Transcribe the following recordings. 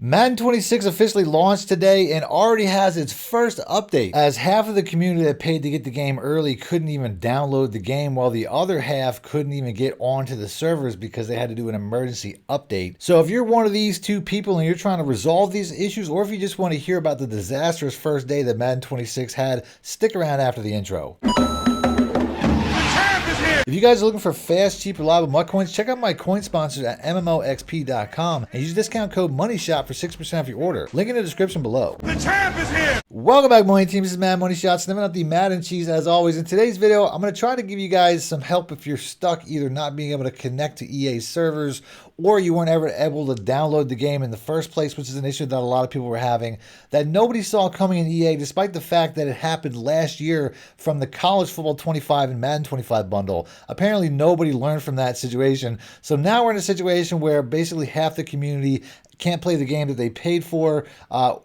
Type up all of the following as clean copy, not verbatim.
Madden 26 officially launched today and already has its first update, as half of the community that paid to get the game early couldn't even download the game, while the other half couldn't even get onto the servers because they had to do an emergency update. So if you're one of these two people and you're trying to resolve these issues, or if you just want to hear about the disastrous first day that Madden 26 had, stick around after the intro. If you guys are looking for fast, cheap, reliable MUT coins, check out my coin sponsors at MMOXP.com and use discount code MONEYSHOT for 6% off your order. Link in the description below. The champ is here! Welcome back, Money Team. This is Mad Money Shot, sniffing out the Madden cheese as always. In today's video, I'm going to try to give you guys some help if you're stuck either not being able to connect to EA's servers or you weren't ever able to download the game in the first place, which is an issue that a lot of people were having that nobody saw coming in EA, despite the fact that it happened last year from the College Football 25 and Madden 25 bundle. Apparently, nobody learned from that situation. So now we're in a situation where basically half the community can't play the game that they paid for,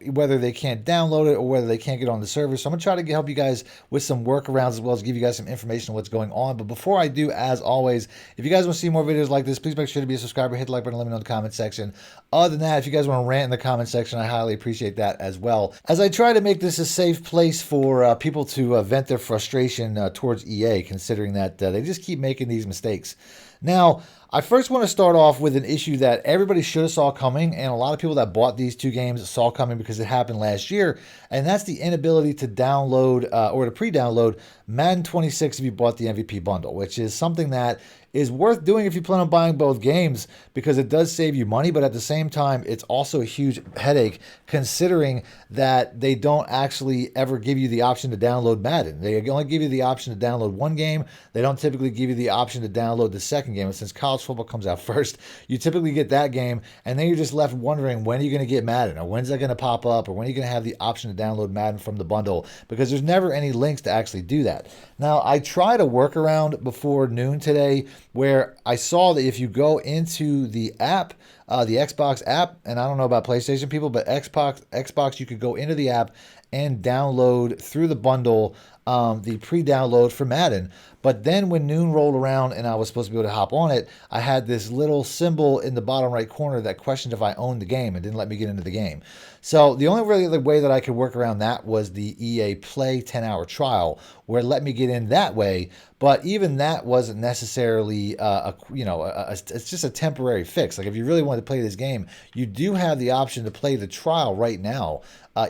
whether they can't download it or whether they can't get on the server. So I'm going to try to help you guys with some workarounds as well as give you guys some information on what's going on. But before I do, as always, if you guys want to see more videos like this, please make sure to be a subscriber, hit the like button, let me know in the comment section. Other than that, if you guys want to rant in the comment section, I highly appreciate that as well. As I try to make this a safe place for people to vent their frustration towards EA, considering that they just keep making these mistakes. Now, I first want to start off with an issue that everybody should have saw coming, and a lot of people that bought these two games saw coming because it happened last year, and that's the inability to download or to pre-download Madden 26 if you bought the MVP bundle, which is something that is worth doing if you plan on buying both games because it does save you money, but at the same time, it's also a huge headache considering that they don't actually ever give you the option to download Madden. They only give you the option to download one game. They don't typically give you the option to download the second game. And since college football comes out first, you typically get that game, and then you're just left wondering when are you going to get Madden, or when's that going to pop up, or when are you going to have the option to download Madden from the bundle, because there's never any links to actually do that. Now, I tried a workaround before noon today where I saw that if you go into the app, the Xbox app, and I don't know about PlayStation people, but Xbox, you could go into the app and download through the bundle the pre-download for Madden. But then when noon rolled around and I was supposed to be able to hop on it, I had this little symbol in the bottom right corner that questioned if I owned the game and didn't let me get into the game. So the only really other way that I could work around that was the EA Play 10-hour trial, where it let me get in that way. But even that wasn't necessarily, it's just a temporary fix. Like if you really want to play this game, you do have the option to play the trial right now,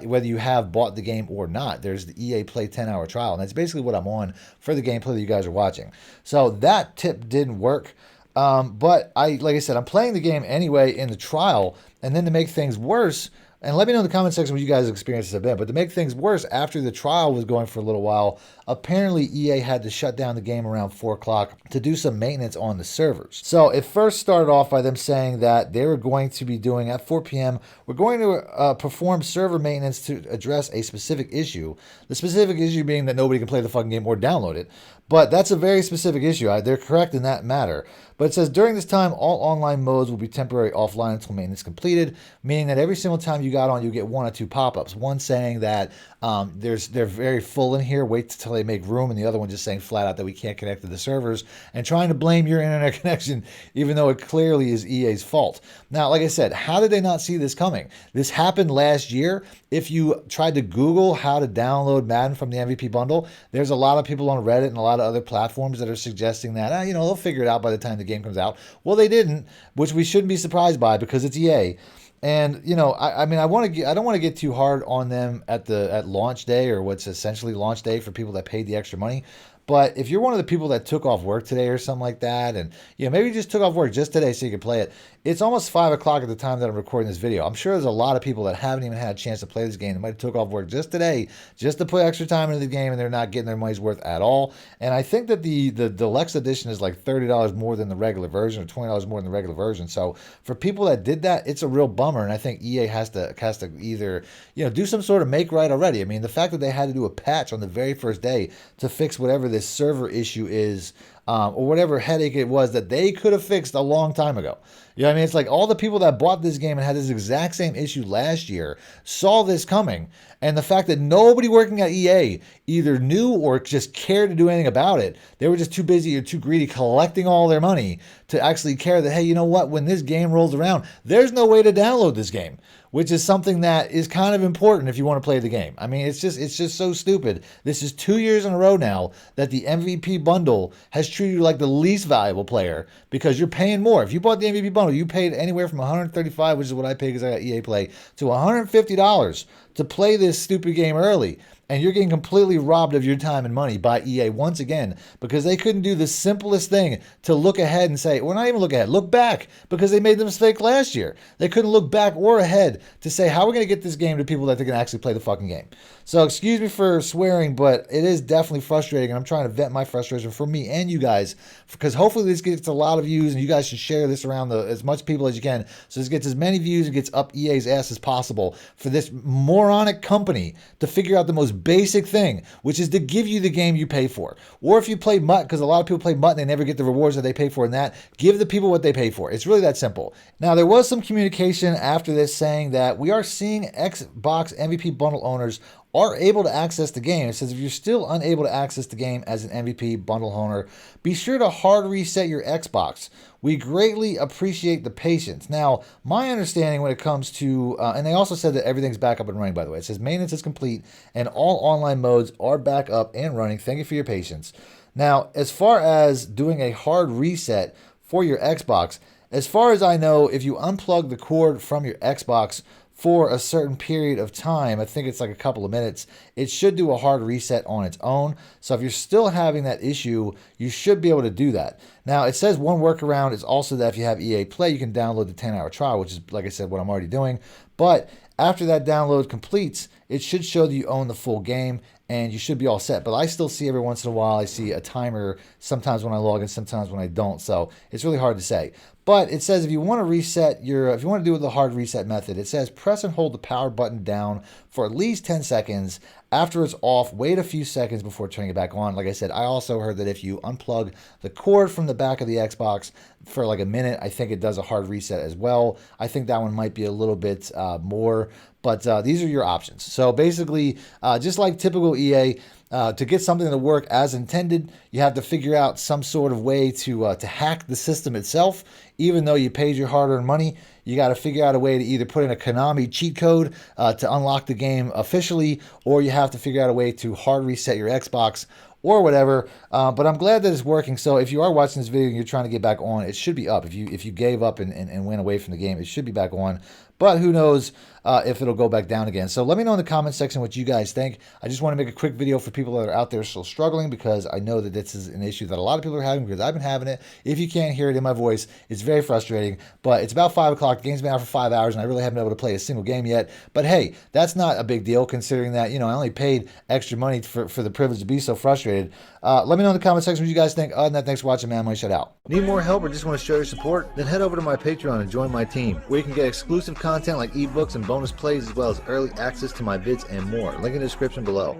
whether you have bought the game or not. There's the EA Play 10-hour trial, and that's basically what I'm on for the gameplay that you guys are watching. So that tip didn't work. But like I said, I'm playing the game anyway in the trial, and then to make things worse, and let me know in the comment section what you guys' experiences have been. But to make things worse, after the trial was going for a little while, apparently EA had to shut down the game around 4 o'clock to do some maintenance on the servers. So it first started off by them saying that they were going to be doing, at 4 p.m., we're going to perform server maintenance to address a specific issue. The specific issue being that nobody can play the fucking game or download it. But that's a very specific issue. They're correct in that matter. But it says, during this time, all online modes will be temporarily offline until maintenance completed, meaning that every single time you got on, you get 1 or 2 pop-ups. One saying that they're very full in here, wait till they make room, and the other one just saying flat out that we can't connect to the servers and trying to blame your internet connection, even though it clearly is EA's fault. Now, like I said, how did they not see this coming? This happened last year. If you tried to Google how to download Madden from the MVP bundle, there's a lot of people on Reddit and a lot of other platforms that are suggesting that, they'll figure it out by the time the game comes out. Well, they didn't, which we shouldn't be surprised by because it's EA. And I don't want to get too hard on them at launch day, or what's essentially launch day for people that paid the extra money. But if you're one of the people that took off work today or something like that, and maybe you just took off work just today so you could play it, it's almost 5 o'clock at the time that I'm recording this video. I'm sure there's a lot of people that haven't even had a chance to play this game. They might have took off work just today just to put extra time into the game, and they're not getting their money's worth at all. And I think that the deluxe edition is like $30 more than the regular version, or $20 more than the regular version. So for people that did that, it's a real bummer. And I think EA has to either do some sort of make right already. I mean, the fact that they had to do a patch on the very first day to fix whatever this server issue is or whatever headache it was that they could have fixed a long time ago. You know what I mean? It's like all the people that bought this game and had this exact same issue last year saw this coming. And the fact that nobody working at EA either knew or just cared to do anything about it, they were just too busy or too greedy collecting all their money to actually care that, hey, you know what? When this game rolls around, there's no way to download this game, which is something that is kind of important if you want to play the game. I mean, it's just so stupid. This is 2 years in a row now that the MVP bundle has treated you like the least valuable player because you're paying more. If you bought the MVP bundle, you paid anywhere from $135, which is what I paid because I got EA Play, to $150 to play this stupid game early. And you're getting completely robbed of your time and money by EA once again because they couldn't do the simplest thing to look ahead and say, well, not even look ahead, look back, because they made the mistake last year. They couldn't look back or ahead to say, how are we going to get this game to people that they can actually play the fucking game? So excuse me for swearing, but it is definitely frustrating, and I'm trying to vent my frustration for me and you guys, because hopefully this gets a lot of views, and you guys should share this around as much people as you can, so this gets as many views and gets up EA's ass as possible for this moronic company to figure out the most basic thing, which is to give you the game you pay for. Or if you play MUT, because a lot of people play MUT and they never get the rewards that they pay for in that, give the people what they pay for. It's really that simple. Now, there was some communication after this saying that we are seeing Xbox MVP bundle owners are able to access the game. It says if you're still unable to access the game as an MVP bundle owner, be sure to hard reset your Xbox. We greatly appreciate the patience. Now, my understanding when it comes to, and they also said that everything's back up and running, by the way. It says maintenance is complete and all online modes are back up and running. Thank you for your patience. Now, as far as doing a hard reset for your Xbox, as far as I know, if you unplug the cord from your Xbox for a certain period of time, I think it's like a couple of minutes, it should do a hard reset on its own. So if you're still having that issue, you should be able to do that. Now, it says one workaround is also that if you have EA Play, you can download the 10-hour trial, which is, like I said, what I'm already doing. But after that download completes, it should show that you own the full game, and you should be all set. But I still see every once in a while, I see a timer sometimes when I log in, sometimes when I don't. So it's really hard to say. But it says if you want to reset if you want to do it with the hard reset method, it says press and hold the power button down for at least 10 seconds. After it's off, wait a few seconds before turning it back on. Like I said, I also heard that if you unplug the cord from the back of the Xbox for like a minute, I think it does a hard reset as well. I think that one might be a little bit more, but these are your options. So basically, just like typical EA, to get something to work as intended, you have to figure out some sort of way to hack the system itself. Even though you paid your hard-earned money, you got to figure out a way to either put in a Konami cheat code to unlock the game officially, or you have to figure out a way to hard reset your Xbox or whatever. But I'm glad that it's working. So if you are watching this video and you're trying to get back on, it should be up. If you gave up and went away from the game, it should be back on. But who knows if it'll go back down again. So let me know in the comment section what you guys think. I just want to make a quick video for people that are out there still struggling, because I know that this is an issue that a lot of people are having, because I've been having it. If you can't hear it in my voice, it's very frustrating. But it's about 5 o'clock. The game's been out for 5 hours, and I really haven't been able to play a single game yet. But hey, that's not a big deal, considering that, you know, I only paid extra money for the privilege to be so frustrated. Let me know in the comment section what you guys think. Other than that, thanks for watching, man. Money Shut Out. Need more help or just want to show your support? Then head over to my Patreon and join my team, where you can get exclusive content like ebooks and bonus plays, as well as early access to my vids and more. Link in the description below.